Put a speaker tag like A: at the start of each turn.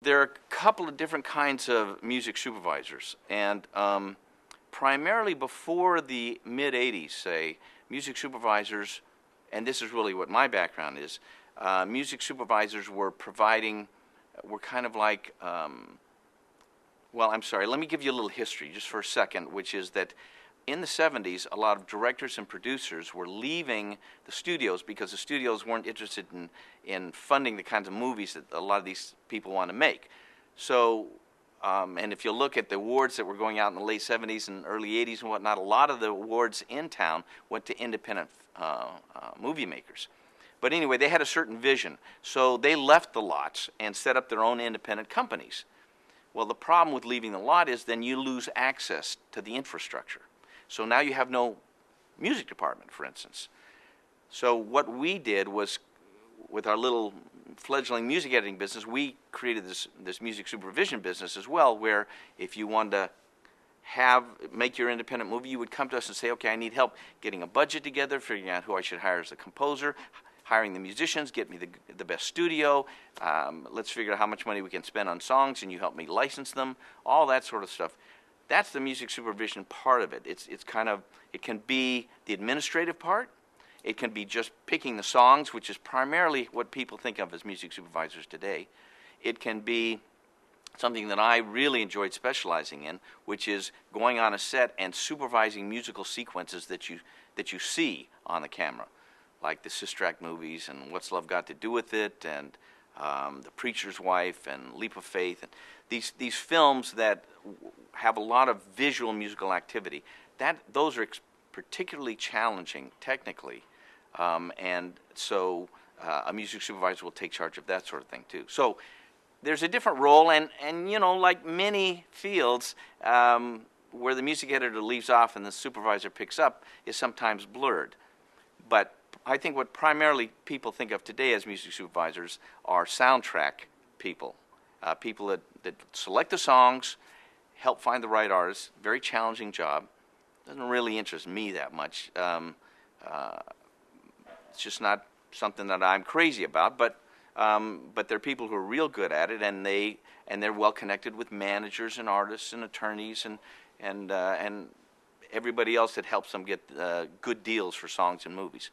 A: There are a couple of different kinds of music supervisors, and primarily before the mid-'80s, say, music supervisors, and this is really what my background is, music supervisors were kind of like, well, I'm sorry, let me give you a little history just for a second, which is that in the 70s, a lot of directors and producers were leaving the studios because the studios weren't interested in funding the kinds of movies that a lot of these people want to make. So, and if you look at the awards that were going out in the late 70s and early 80s and whatnot, a lot of the awards in town went to independent movie makers. But anyway, they had a certain vision. So they left the lots and set up their own independent companies. Well, the problem with leaving the lot is then you lose access to the infrastructure. So now you have no music department, for instance. So what we did was, with our little fledgling music editing business, we created this music supervision business as well, where if you wanted to make your independent movie, you would come to us and say, okay, I need help getting a budget together, figuring out who I should hire as a composer, hiring the musicians, get me the best studio, let's figure out how much money we can spend on songs, and you help me license them, all that sort of stuff. That's the music supervision part of it. It can be the administrative part. It can be just picking the songs, which is primarily what people think of as music supervisors today. It can be something that I really enjoyed specializing in, which is going on a set and supervising musical sequences that you see on the camera, like the Sister Act movies and What's Love Got to Do with It, and The Preacher's Wife and Leap of Faith, and these films that have a lot of visual musical activity. Those are particularly challenging technically, and so a music supervisor will take charge of that sort of thing too. So there's a different role, and you know, like many fields, where the music editor leaves off and the supervisor picks up is sometimes blurred. But I think what primarily people think of today as music supervisors are soundtrack people, people that select the songs, help find the right artists. Very challenging job. Doesn't really interest me that much. It's just not something that I'm crazy about. But there are people who are real good at it, and they're well connected with managers and artists and attorneys and everybody else that helps them get good deals for songs and movies.